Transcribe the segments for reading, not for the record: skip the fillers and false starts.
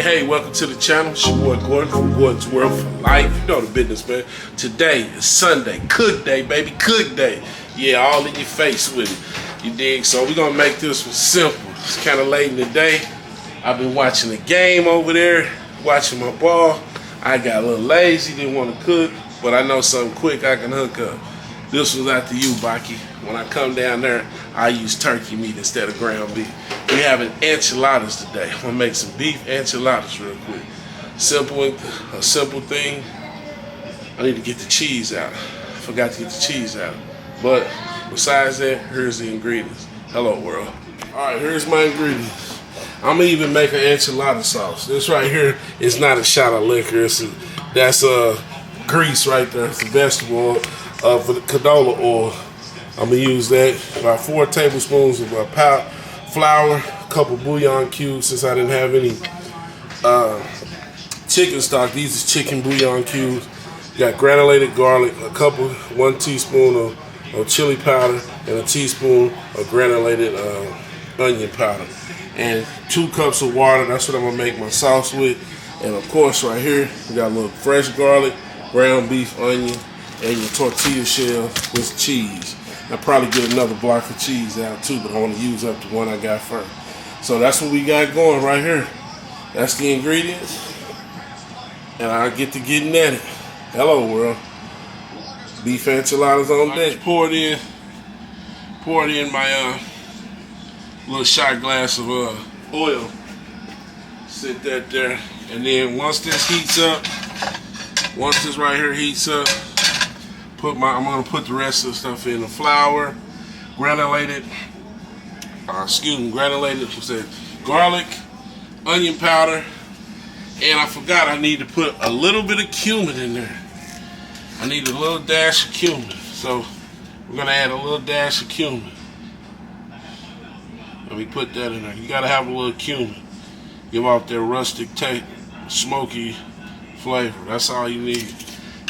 Hey, welcome to the channel. It's your boy Gordon from Gordon's World for Life. You know the business, man. Today is Sunday. Cook day, baby. Cook day. Yeah, all in your face with it. You dig? So we're going to make this one simple. It's kind of late in the day. I've been watching the game over there, watching my ball. I got a little lazy, didn't want to cook, but I know something quick I can hook up. This was out to you, Baki. When I come down there, I use turkey meat instead of ground beef. We having enchiladas today. I'm gonna make some beef enchiladas real quick. A simple thing. I need to get the cheese out. I forgot to get the cheese out. But besides that, here's the ingredients. Hello, world. All right, here's my ingredients. I'm gonna even make an enchilada sauce. This right here is not a shot of liquor. That's grease right there. It's a vegetable oil, for the canola oil. I'm gonna use that. About 4 tablespoons of flour, a couple bouillon cubes since I didn't have any chicken stock. These is chicken bouillon cubes. Got granulated garlic, 1 teaspoon of chili powder, and a teaspoon of granulated onion powder. And 2 cups of water. That's what I'm gonna make my sauce with. And of course, right here, we got a little fresh garlic, ground beef, onion, and your tortilla shell with cheese. I'll probably get another block of cheese out too, but I want to use up the one I got first. So that's what we got going right here. That's the ingredients. And I get to getting at it. Hello, world. Beef enchiladas on deck. Pour it in my little shot glass of oil. Sit that there. And then once this heats up, once this right here heats up, I'm gonna put the rest of the stuff in. The flour, granulated garlic, onion powder, and I forgot I need to put a little bit of cumin in there. I need a little dash of cumin. So we're gonna add a little dash of cumin. Let me put that in there. You gotta have a little cumin. Give off that rustic, smoky flavor. That's all you need.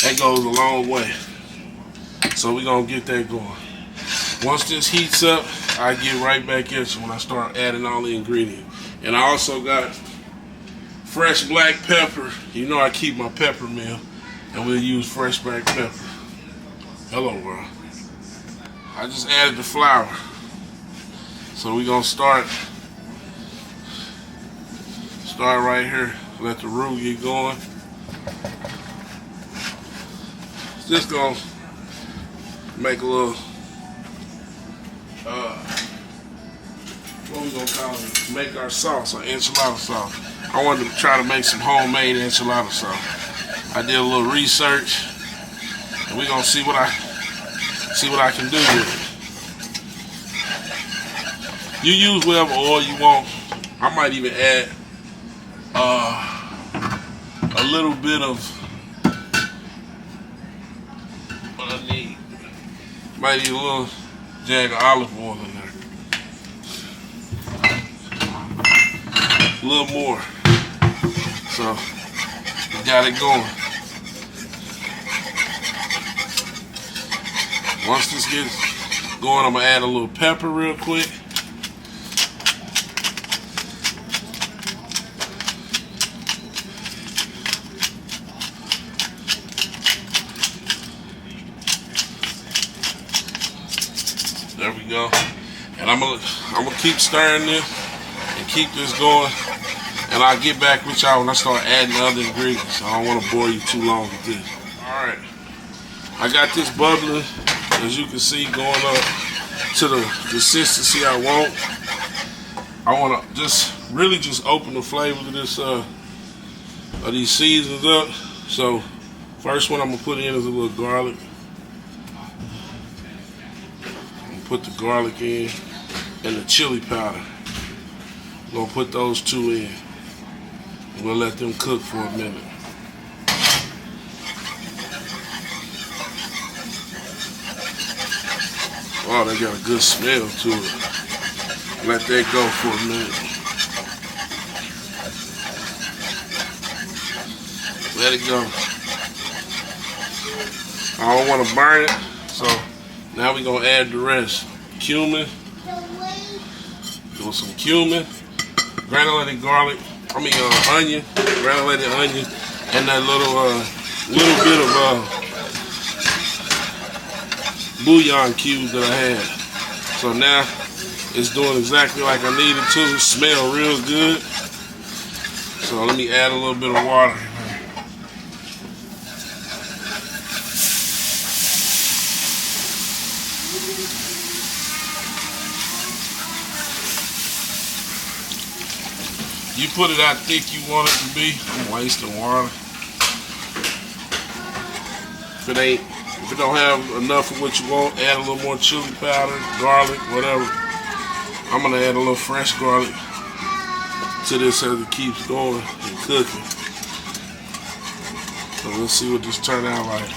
That goes a long way. So we're gonna get that going. Once this heats up, I get right back at you when I start adding all the ingredients. And I also got fresh black pepper. You know I keep my pepper mill, and we'll use fresh black pepper. Hello, world. I just added the flour. So we're gonna start right here. Let the roux get going. Just gonna make a little, what we gonna call it? Make our sauce, our enchilada sauce. I wanted to try to make some homemade enchilada sauce. I did a little research, and we're gonna see what I can do with it. You use whatever oil you want. I might even add a little bit of what I need. Might need a little jag of olive oil in there. A little more. So we got it going. Once this gets going, I'm gonna add a little pepper real quick. There we go. And I'm gonna keep stirring this and keep this going. And I'll get back with y'all when I start adding the other ingredients. I don't want to bore you too long with this. Alright. I got this bubbling, as you can see, going up to the consistency I want. I want to just open the flavor of this of these seasons up. So first one I'm gonna put in is a little garlic. Put the garlic in and the chili powder. We're gonna put those 2 in. We'll let them cook for a minute. Oh, they got a good smell to it. Let that go for a minute. Let it go. I don't want to burn it, so now we're gonna add the rest. Cumin. Some cumin, granulated garlic, onion, granulated onion, and that little bit of bouillon cubes that I had. So now it's doing exactly like I needed to. It smells real good. So let me add a little bit of water. You put it how thick you want it to be. I'm wasting water. If it don't have enough of what you want, add a little more chili powder, garlic, whatever. I'm gonna add a little fresh garlic to this as it keeps going and cooking. So let's see what this turn out like.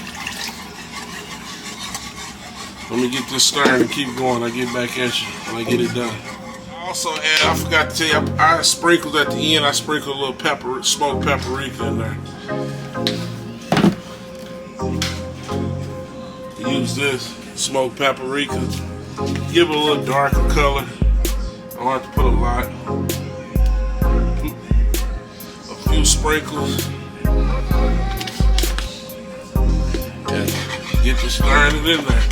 Let me get this stirring and keep going. I'll get back at you when I get it done. Also add, I forgot to tell you, I sprinkled at the end, I sprinkled a little smoked paprika in there. Use this smoked paprika, give it a little darker color. I don't have to put a lot. A few sprinkles. And get the stirring it in there.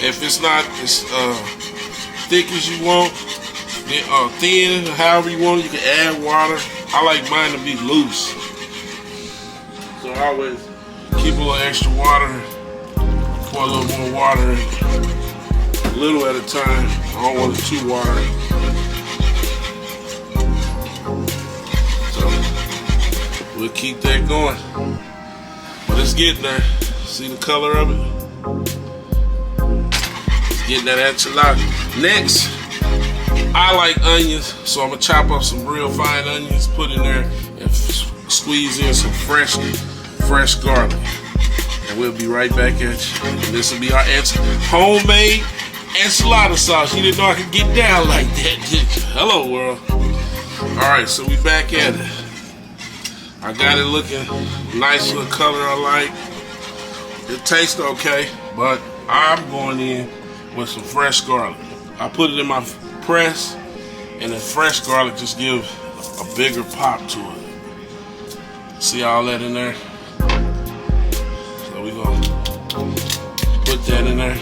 If it's not as thick as you want, thin, however you want, you can add water. I like mine to be loose. So I always keep a little extra water, pour a little more water in, a little at a time. I don't want it too watery. So we'll keep that going. But it's getting there. See the color of it? Getting that enchilada. Next, I like onions, so I'm gonna chop up some real fine onions, put in there, and squeeze in some fresh garlic. And we'll be right back at you. And this will be our homemade enchilada sauce. You didn't know I could get down like that, did you? Hello, world. All right, so we back at it. I got it looking nice little color I like. It tastes okay, but I'm going in with some fresh garlic. I put it in my press, and the fresh garlic just gives a bigger pop to it. See all that in there? So we're gonna put that in there.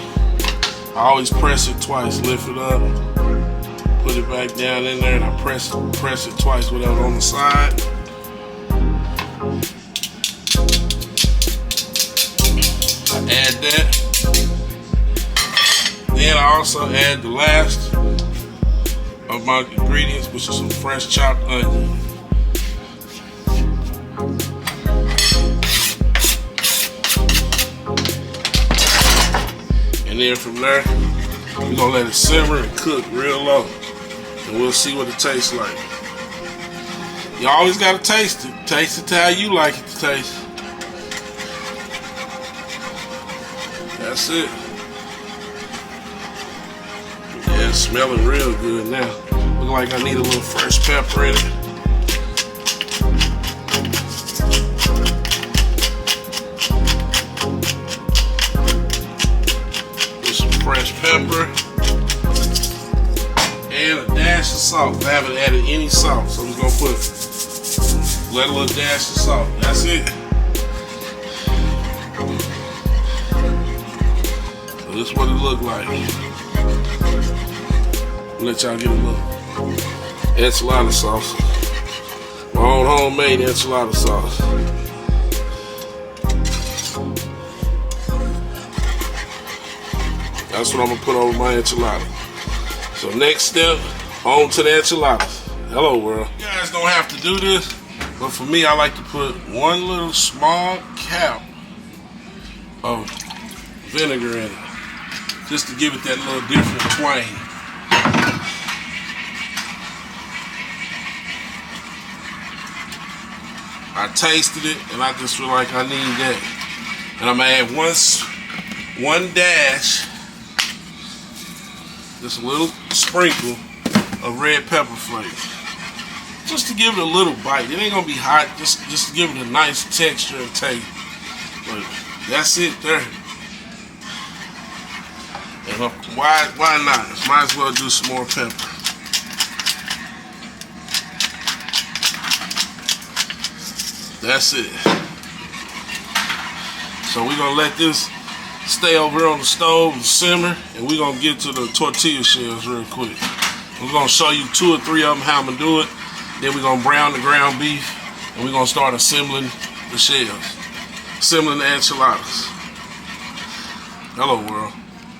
I always press it twice, lift it up, put it back down in there, and I press it twice without on the side. I add that. Then I also add the last of my ingredients, which is some fresh chopped onion. And then from there, we're gonna let it simmer and cook real low. And we'll see what it tastes like. You always gotta taste it. Taste it to how you like it to taste. That's it. Yeah, it's smelling real good now. Look like I need a little fresh pepper in it. Put some fresh pepper and a dash of salt. I haven't added any salt, so we're gonna put a little dash of salt. That's it. So this is what it look like. Let y'all get a little enchilada sauce. My own homemade enchilada sauce. That's what I'm gonna put over my enchilada. So next step, on to the enchiladas. Hello world. You guys don't have to do this, but for me I like to put one little small cap of vinegar in it, just to give it that little different twang. I tasted it and I just feel like I need that. And I'm gonna add one dash, just a little sprinkle of red pepper flakes. Just to give it a little bite. It ain't gonna be hot, just to give it a nice texture and taste. But that's it there. And Why not? Might as well do some more pepper. That's it. So we're gonna let this stay over here on the stove and simmer, and we're gonna get to the tortilla shells real quick. We're gonna show you 2 or 3 of them how I'm gonna do it. Then we're gonna brown the ground beef, and we're gonna start assembling the shells. Assembling the enchiladas. Hello world.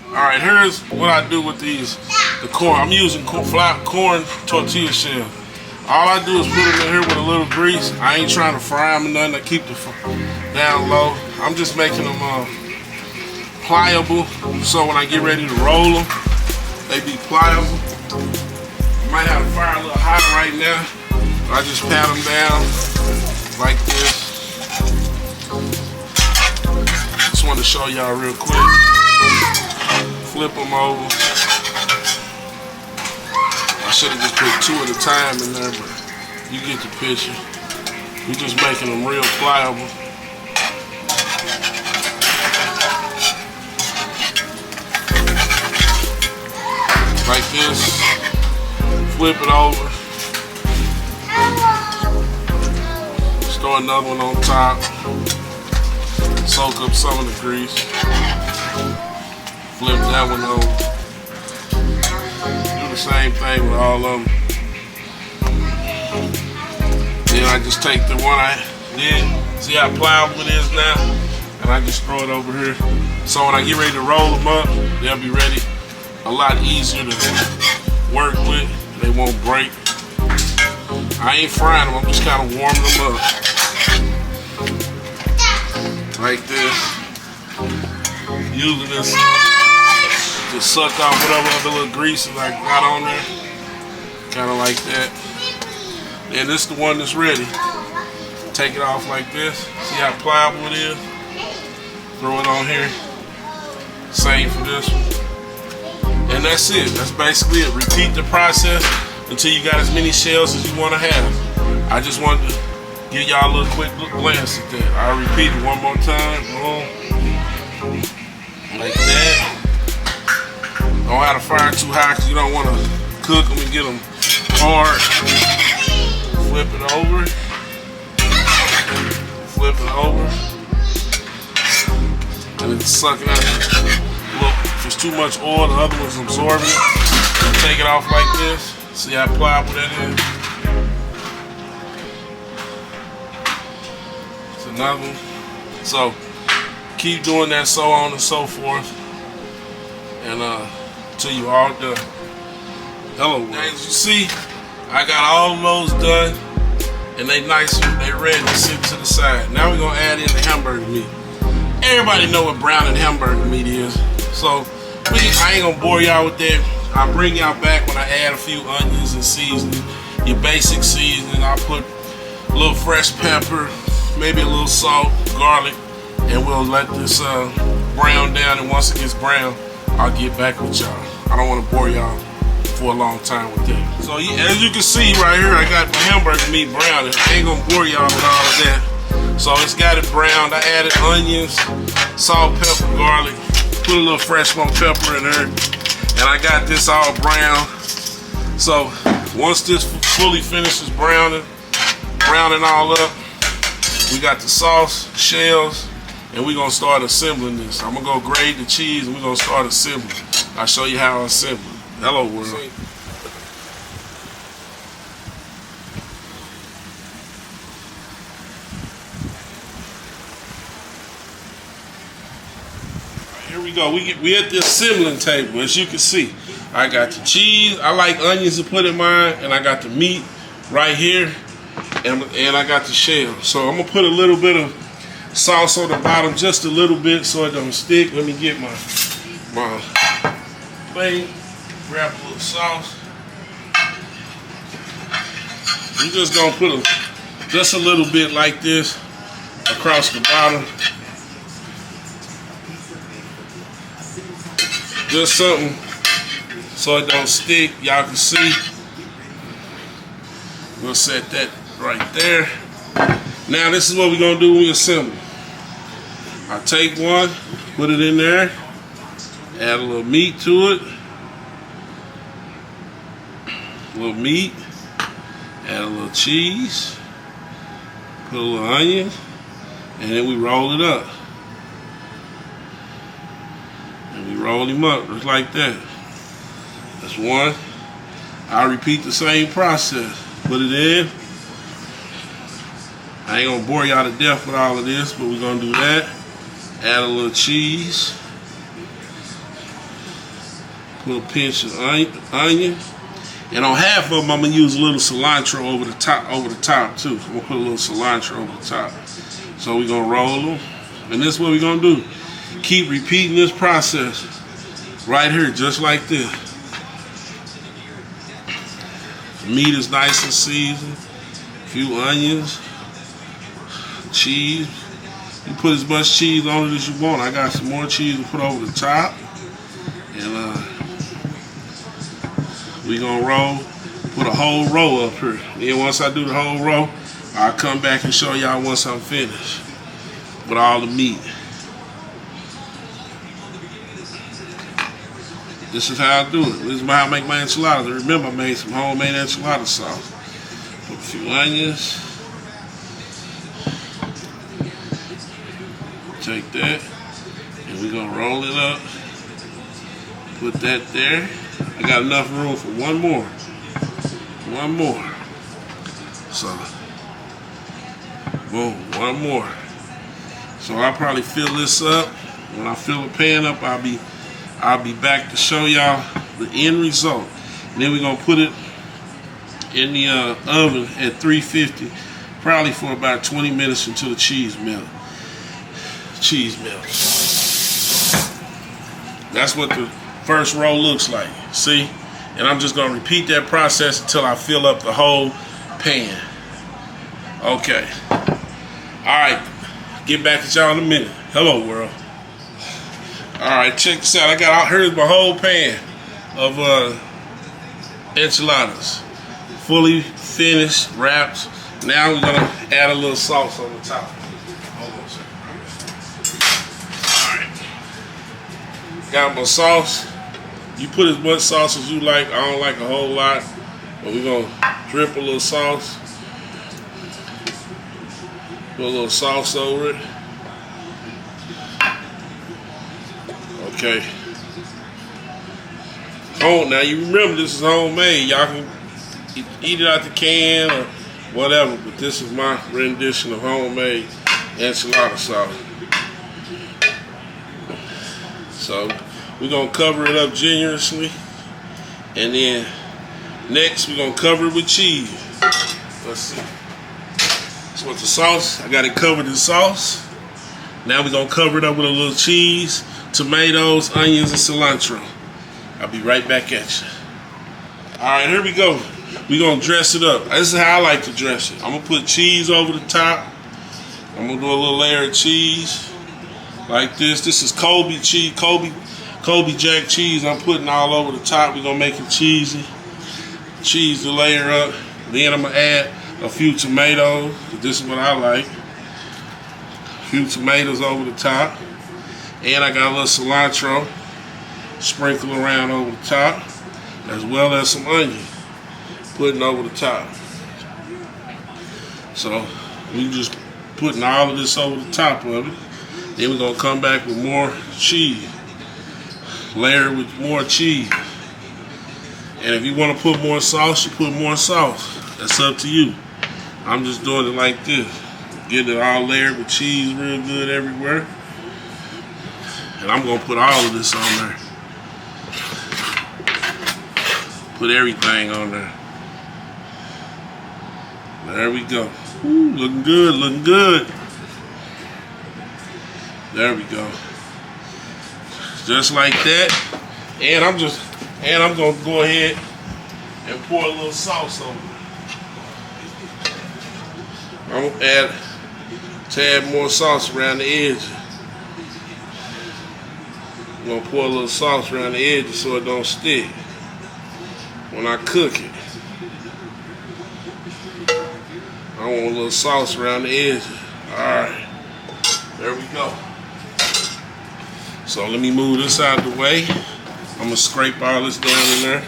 Alright, here's what I do with these. The corn. I'm using flat corn tortilla shell. All I do is put them in here with a little grease. I ain't trying to fry them or nothing. I keep the down low. I'm just making them pliable, so when I get ready to roll them, they be pliable. Might have the fire a little hot right now. I just pat them down like this. Just want to show y'all real quick. Flip them over. I should have just put 2 at a time in there, but you get the picture. We're just making them real pliable. Like this. Flip it over. Throw another one on top. Soak up some of the grease. Flip that one over. Do the same thing with all of them. Then I just take the one I did. See how pliable it is now? And I just throw it over here. So when I get ready to roll them up, they'll be ready. A lot easier to work with. They won't break. I ain't frying them, I'm just kind of warming them up. Like this. Using this to suck off whatever other little grease I got on there. Kind of like that. And this is the one that's ready. Take it off like this. See how pliable it is? Throw it on here. Same for this one. And that's it. That's basically it. Repeat the process until you got as many shells as you want to have. I just wanted to give y'all a little quick glance at that. I'll repeat it one more time. Boom. Like that. Don't have the fire too high because you don't want to cook them and get them hard. Flip it over. Flip it over. And it's sucking out. Look, if there's too much oil, the other one's absorbing it. Take it off like this. See how pliable that is? It's another one. So keep doing that, so on and so forth, and till you all done. Hello world. As you see, I got all of those done, and they nice, they ready to sit to the side. Now we're gonna add in the hamburger meat. Everybody know what brown and hamburger meat is, so I ain't gonna bore y'all with that. I'll bring y'all back when I add a few onions and seasoning, your basic seasoning. I'll put a little fresh pepper, maybe a little salt, garlic, and we'll let this brown down, and once it gets brown, I'll get back with y'all. I don't want to bore y'all for a long time with that. So as you can see right here, I got my hamburger meat brown. I ain't gonna bore y'all with all of that. So it's got it browned. I added onions, salt, pepper, garlic, put a little fresh smoked pepper in there, and I got this all brown. So once this fully finishes browning all up, we got the sauce, shells, and we're gonna start assembling this. I'm gonna go grate the cheese and we're gonna start assembling. I'll show you how I assemble it. Hello world. Here we go. We at the assembling table. As you can see, I got the cheese. I like onions to put in mine, and I got the meat right here, and I got the shell. So I'm gonna put a little bit of sauce on the bottom, just a little bit, so it don't stick. Let me get my plate. Grab a little sauce. I'm just gonna put just a little bit like this across the bottom. Just something so it don't stick. Y'all can see. We'll set that right there. Now this is what we're gonna do when we assemble. I take one, put it in there, Add a little meat to it. A little meat. Add a little cheese. Put a little onion. And then we roll it up. And we roll him up just like that. That's one. I'll repeat the same process. Put it in. I ain't gonna bore y'all to death with all of this, but we're gonna do that. Add a little cheese. Put a pinch of onion. And on half of them, I'm gonna use a little cilantro over the top too. I'm gonna put a little cilantro over the top. So we're gonna roll them. And this is what we're gonna do. Keep repeating this process right here, just like this. The meat is nice and seasoned. A few onions, cheese. You put as much cheese on it as you want. I got some more cheese to put over the top. And we gonna roll, put a whole row up here. Then once I do the whole row, I'll come back and show y'all once I'm finished with all the meat. This is how I do it. This is how I make my enchiladas. And remember, I made some homemade enchilada sauce. Put a few onions. Take that, and we're gonna roll it up. Put that there. I got enough room for one more. One more. So, boom, one more. So I'll probably fill this up. When I fill the pan up, I'll be back to show y'all the end result. And then we're gonna put it in the oven at 350, probably for about 20 minutes until the cheese melts. Cheese melts. That's what the first row looks like. See? And I'm just gonna repeat that process until I fill up the whole pan. Okay. Alright. Get back at y'all in a minute. Hello world. Alright, check this out. I got out here's my whole pan of enchiladas. Fully finished, wrapped. Now we're gonna add a little sauce on the top. Hold on a second. Got my sauce. You put as much sauce as you like. I don't like a whole lot, but we're gonna drip a little sauce. Put a little sauce over it. Okay. Oh, now you remember this is homemade. Y'all can eat it out the can or whatever, but this is my rendition of homemade enchilada sauce. So we're gonna cover it up generously, and then next we're gonna cover it with cheese. Let's see. So with the sauce, I got it covered in sauce. Now we're gonna cover it up with a little cheese, tomatoes, onions, and cilantro. I'll be right back at you. All right, here we go. We're gonna dress it up. This is how I like to dress it. I'm gonna put cheese over the top. I'm gonna do a little layer of cheese. Like this. This is Kobe cheese, Kobe Jack cheese. I'm putting all over the top. We're gonna make it cheesy. Cheese to layer up. Then I'm gonna add a few tomatoes. This is what I like. A few tomatoes over the top. And I got a little cilantro sprinkled around over the top, as well as some onion putting over the top. So we just putting all of this over the top of it. Then we're gonna come back with more cheese. Layer with more cheese. And if you wanna put more sauce, you put more sauce. That's up to you. I'm just doing it like this. Getting it all layered with cheese real good everywhere. And I'm gonna put all of this on there. Put everything on there. There we go. Ooh, looking good, looking good. There we go. Just like that. And I'm gonna go ahead and pour a little sauce over it. I'm gonna add a tad more sauce around the edge. I'm gonna pour a little sauce around the edge so it don't stick when I cook it. I want a little sauce around the edge. Alright. There we go. So let me move this out of the way. I'm gonna scrape all this down in there.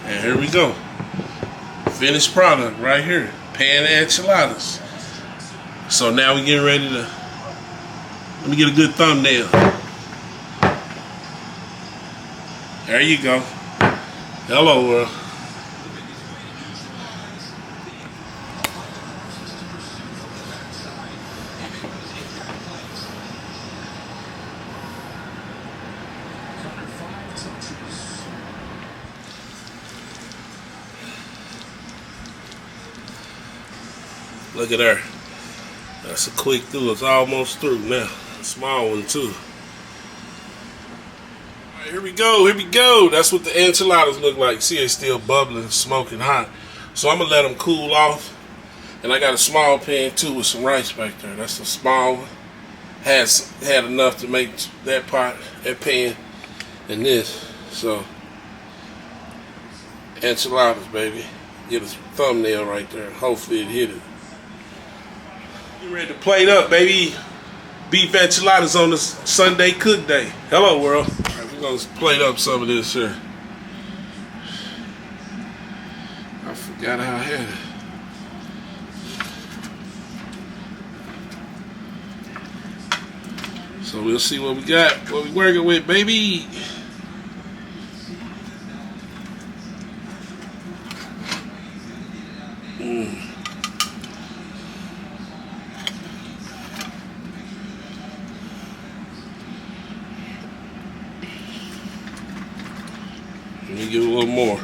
And here we go. Finished product right here. Pan enchiladas. So now we getting ready to, let me get a good thumbnail. There you go. Hello world. Look at her. That's a quick through. It's almost through now. A small one too. Alright, here we go. Here we go. That's what the enchiladas look like. See, it's still bubbling, smoking hot. So I'm gonna let them cool off. And I got a small pan too with some rice back there. That's a small one. Had enough to make that pot, that pan, and this. So enchiladas, baby. Get a thumbnail right there. Hopefully it hit it. Get ready to plate up, baby. Beef enchiladas on this Sunday cook day. Hello, world. All right, we're gonna plate up some of this here. I forgot how I had it. So we'll see what we got, what we working with, baby. Let me give it a little more.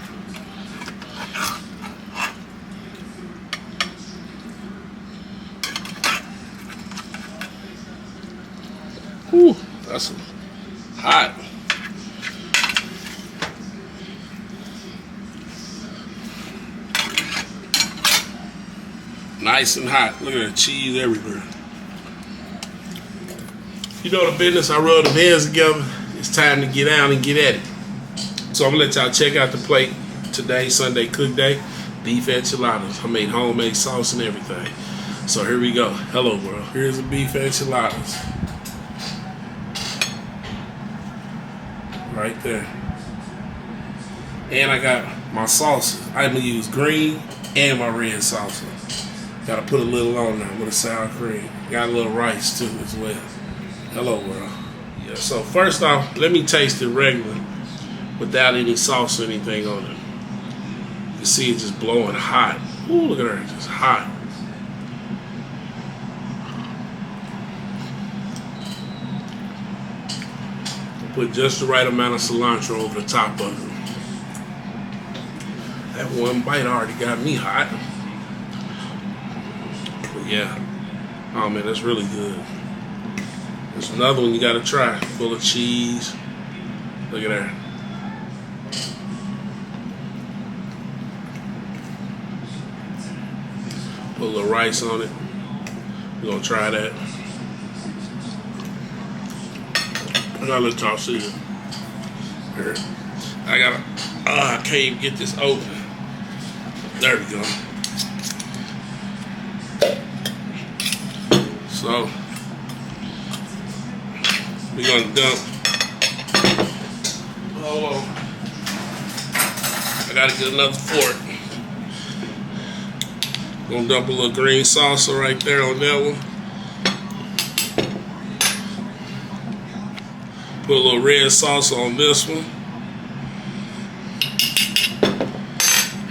Whew, that's hot. Nice and hot. Look at that cheese everywhere. You know the business, I rub the hands together. It's time to get out and get at it. So I'm gonna let y'all check out the plate today, Sunday cook day. Beef enchiladas. I made homemade sauce and everything. So here we go. Hello world. Here's the beef enchiladas. Right there. And I got my sauces. I'm gonna use green and my red salsa. Gotta put a little on there with a sour cream. Got a little rice too as well. Hello world. Yeah, so first off, let me taste it regular without any sauce or anything on it. You can see it just blowing hot. Ooh, look at her, just hot. Put just the right amount of cilantro over the top of it. That one bite already got me hot. But yeah, oh man, that's really good. There's another one you gotta try, full of cheese. Look at that. Put a little rice on it. We're gonna try that. I gotta let y'all see it. Here. I can't even get this open. There we go. So, we're gonna dump. Hold on. I gotta get another fork. Gonna dump a little green salsa right there on that one. Put a little red salsa on this one.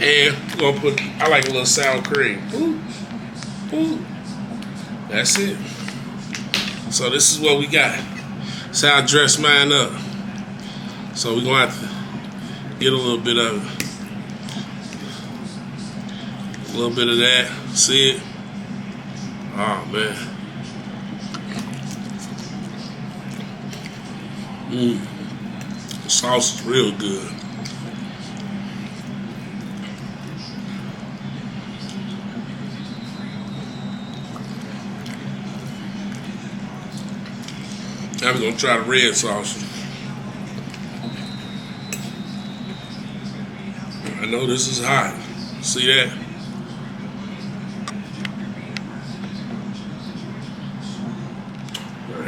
And we're gonna put, I like a little sour cream. Ooh. Ooh. That's it. So this is what we got. That's how I dress mine up. So we're gonna have to get a little bit of it. A little bit of that. See it? Oh man. The sauce is real good. Now we're gonna try the red sauce. I know this is hot. See that?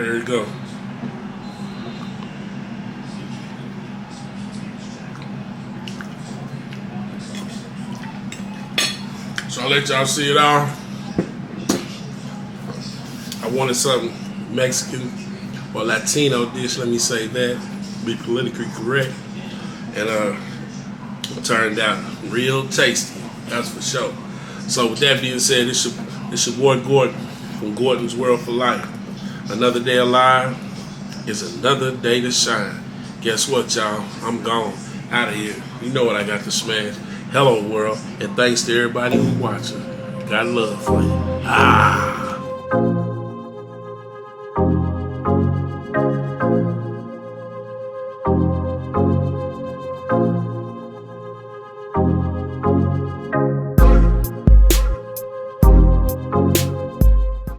There you go. So I'll let y'all see it all. I wanted something Mexican or Latino dish, let me say that, be politically correct. And it turned out real tasty, that's for sure. So with that being said, it's your boy Gordon from Gordon's World for Life. Another day alive is another day to shine. Guess what, y'all? I'm gone, out of here. You know what I got to smash. Hello, world, and thanks to everybody who's watching. Got love for you.